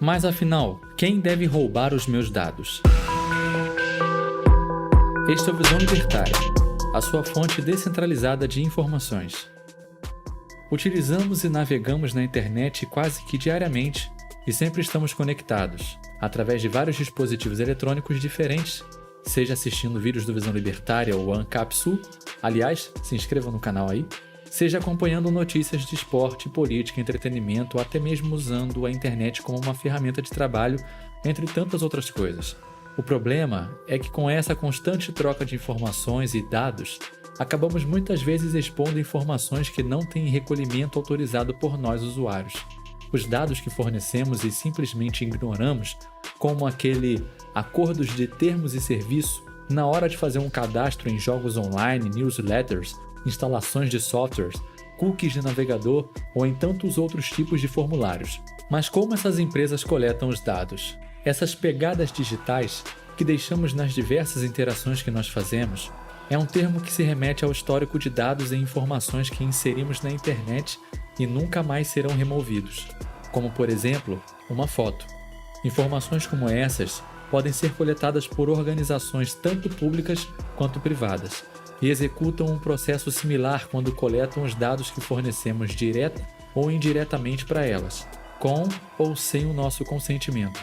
Mas afinal, quem deve roubar os meus dados? Este é o Visão Libertária, a sua fonte descentralizada de informações. Utilizamos e navegamos na internet quase que diariamente e sempre estamos conectados, através de vários dispositivos eletrônicos diferentes, seja assistindo vídeos do Visão Libertária ou Ancapsul, aliás, se inscreva no canal aí, seja acompanhando notícias de esporte, política, entretenimento ou até mesmo usando a internet como uma ferramenta de trabalho, entre tantas outras coisas. O problema é que com essa constante troca de informações e dados, acabamos muitas vezes expondo informações que não têm recolhimento autorizado por nós usuários. Os dados que fornecemos e simplesmente ignoramos, como aquele acordos de termos e serviço, na hora de fazer um cadastro em jogos online, newsletters, instalações de softwares, cookies de navegador ou em tantos outros tipos de formulários. Mas como essas empresas coletam os dados? Essas pegadas digitais que deixamos nas diversas interações que nós fazemos é um termo que se remete ao histórico de dados e informações que inserimos na internet e nunca mais serão removidos, como por exemplo, uma foto. Informações como essas podem ser coletadas por organizações tanto públicas quanto privadas e executam um processo similar quando coletam os dados que fornecemos direta ou indiretamente para elas, com ou sem o nosso consentimento.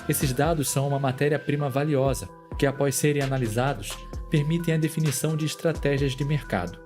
Esses dados são uma matéria-prima valiosa que, após serem analisados, permitem a definição de estratégias de mercado.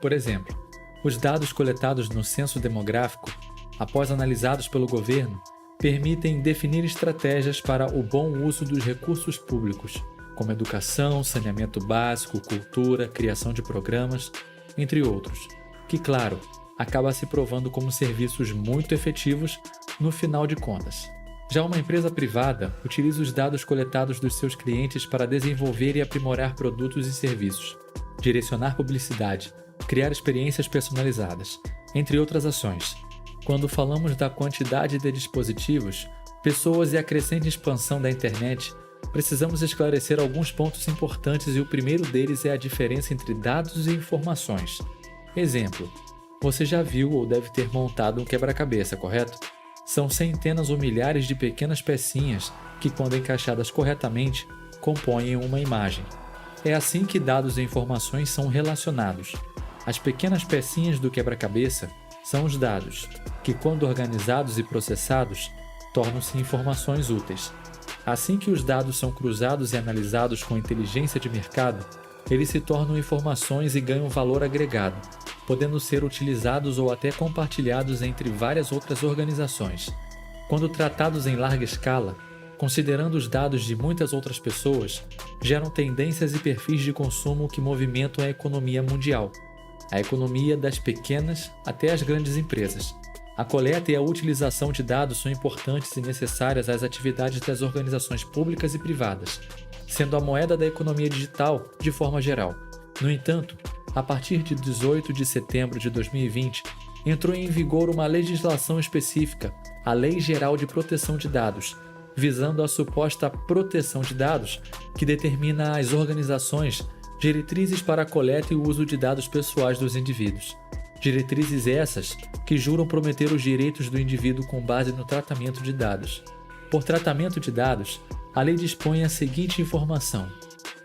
Por exemplo, os dados coletados no censo demográfico, após analisados pelo governo, permitem definir estratégias para o bom uso dos recursos públicos, como educação, saneamento básico, cultura, criação de programas, entre outros, que, claro, acaba se provando como serviços muito efetivos no final de contas. Já uma empresa privada utiliza os dados coletados dos seus clientes para desenvolver e aprimorar produtos e serviços, direcionar publicidade, criar experiências personalizadas, entre outras ações. Quando falamos da quantidade de dispositivos, pessoas e a crescente expansão da internet, precisamos esclarecer alguns pontos importantes e o primeiro deles é a diferença entre dados e informações. Exemplo, você já viu ou deve ter montado um quebra-cabeça, correto? São centenas ou milhares de pequenas pecinhas que, quando encaixadas corretamente, compõem uma imagem. É assim que dados e informações são relacionados. As pequenas pecinhas do quebra-cabeça são os dados, que, quando organizados e processados, tornam-se informações úteis. Assim que os dados são cruzados e analisados com inteligência de mercado, eles se tornam informações e ganham valor agregado, podendo ser utilizados ou até compartilhados entre várias outras organizações. Quando tratados em larga escala, considerando os dados de muitas outras pessoas, geram tendências e perfis de consumo que movimentam a economia mundial, a economia das pequenas até as grandes empresas. A coleta e a utilização de dados são importantes e necessárias às atividades das organizações públicas e privadas, sendo a moeda da economia digital de forma geral. No entanto, a partir de 18 de setembro de 2020, entrou em vigor uma legislação específica, a Lei Geral de Proteção de Dados, visando a suposta proteção de dados, que determina às organizações diretrizes para a coleta e o uso de dados pessoais dos indivíduos. Diretrizes essas que juram prometer os direitos do indivíduo com base no tratamento de dados. Por tratamento de dados, a lei dispõe a seguinte informação: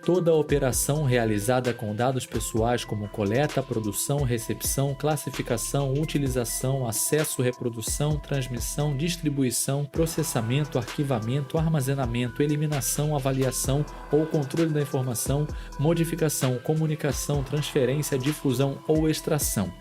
toda operação realizada com dados pessoais como coleta, produção, recepção, classificação, utilização, acesso, reprodução, transmissão, distribuição, processamento, arquivamento, armazenamento, eliminação, avaliação ou controle da informação, modificação, comunicação, transferência, difusão ou extração.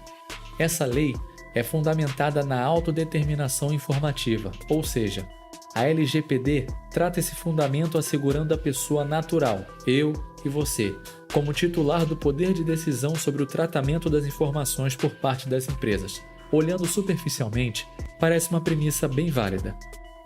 Essa lei é fundamentada na autodeterminação informativa, ou seja, a LGPD trata esse fundamento assegurando a pessoa natural, eu e você, como titular do poder de decisão sobre o tratamento das informações por parte das empresas. Olhando superficialmente, parece uma premissa bem válida.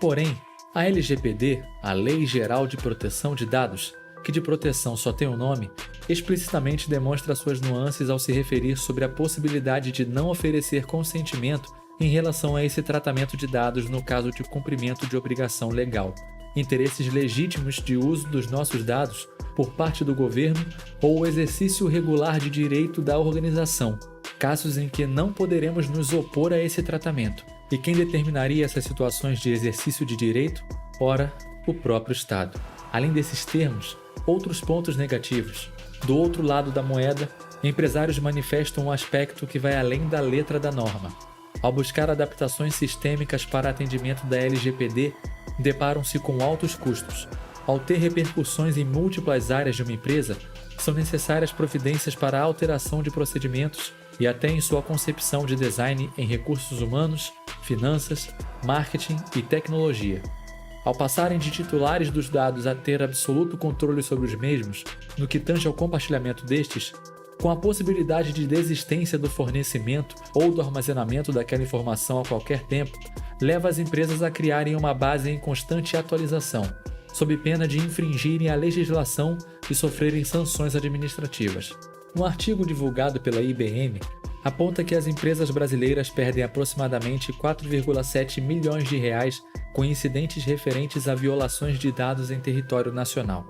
Porém, a LGPD, a Lei Geral de Proteção de Dados, que de proteção só tem um nome, explicitamente demonstra suas nuances ao se referir sobre a possibilidade de não oferecer consentimento em relação a esse tratamento de dados no caso de cumprimento de obrigação legal, interesses legítimos de uso dos nossos dados por parte do governo ou o exercício regular de direito da organização, casos em que não poderemos nos opor a esse tratamento, E quem determinaria essas situações de exercício de direito? Ora, o próprio Estado. Além desses termos, outros pontos negativos. Do outro lado da moeda, empresários manifestam um aspecto que vai além da letra da norma. Ao buscar adaptações sistêmicas para atendimento da LGPD, deparam-se com altos custos. Ao ter repercussões em múltiplas áreas de uma empresa, são necessárias providências para a alteração de procedimentos e até em sua concepção de design em recursos humanos, finanças, marketing e tecnologia. Ao passarem de titulares dos dados a ter absoluto controle sobre os mesmos, no que tange ao compartilhamento destes, com a possibilidade de desistência do fornecimento ou do armazenamento daquela informação a qualquer tempo, leva as empresas a criarem uma base em constante atualização, sob pena de infringirem a legislação e sofrerem sanções administrativas. Um artigo divulgado pela IBM aponta que as empresas brasileiras perdem aproximadamente 4,7 milhões de reais com incidentes referentes a violações de dados em território nacional.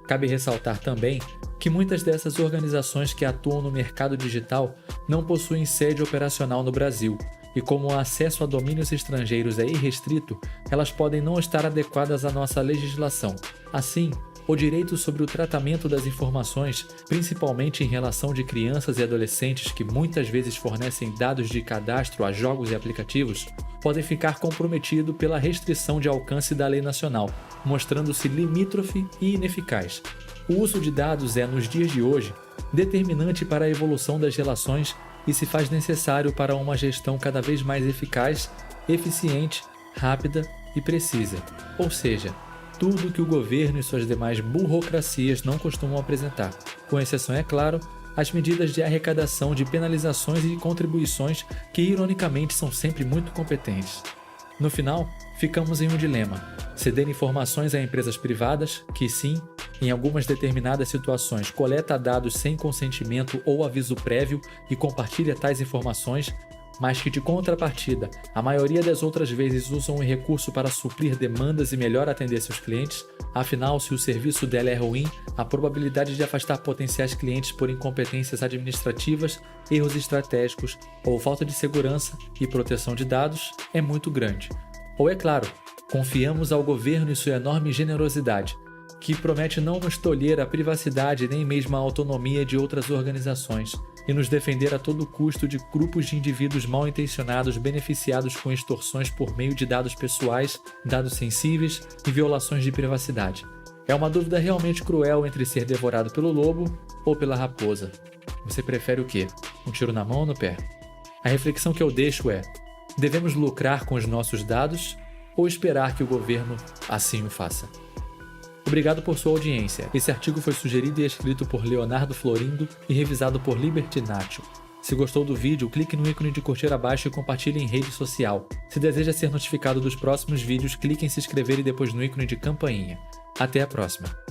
Cabe ressaltar também que muitas dessas organizações que atuam no mercado digital não possuem sede operacional no Brasil, e como o acesso a domínios estrangeiros é irrestrito, elas podem não estar adequadas à nossa legislação. Assim, o direito sobre o tratamento das informações, principalmente em relação de crianças e adolescentes que muitas vezes fornecem dados de cadastro a jogos e aplicativos, pode ficar comprometido pela restrição de alcance da lei nacional, mostrando-se limítrofe e ineficaz. O uso de dados é, nos dias de hoje, determinante para a evolução das relações e se faz necessário para uma gestão cada vez mais eficaz, eficiente, rápida e precisa. Ou seja, tudo que o governo e suas demais burocracias não costumam apresentar, com exceção, é claro, as medidas de arrecadação de penalizações e contribuições que, ironicamente, são sempre muito competentes. No final, ficamos em um dilema: ceder informações a empresas privadas, que sim, em algumas determinadas situações, coleta dados sem consentimento ou aviso prévio e compartilha tais informações, mas que, de contrapartida, a maioria das outras vezes usam o recurso para suprir demandas e melhor atender seus clientes. Afinal, se o serviço dela é ruim, a probabilidade de afastar potenciais clientes por incompetências administrativas, erros estratégicos ou falta de segurança e proteção de dados é muito grande. Ou, é claro, confiamos ao governo e sua enorme generosidade, que promete não nos tolher a privacidade nem mesmo a autonomia de outras organizações e nos defender a todo custo de grupos de indivíduos mal intencionados beneficiados com extorsões por meio de dados pessoais, dados sensíveis e violações de privacidade. É uma dúvida realmente cruel entre ser devorado pelo lobo ou pela raposa. Você prefere o quê? Um tiro na mão ou no pé? A reflexão que eu deixo é: devemos lucrar com os nossos dados ou esperar que o governo assim o faça? Obrigado por sua audiência. Esse artigo foi sugerido e escrito por Leonardo Florindo e revisado por Liberty Nacho. Se gostou do vídeo, clique no ícone de curtir abaixo e compartilhe em rede social. Se deseja ser notificado dos próximos vídeos, clique em se inscrever e depois no ícone de campainha. Até a próxima!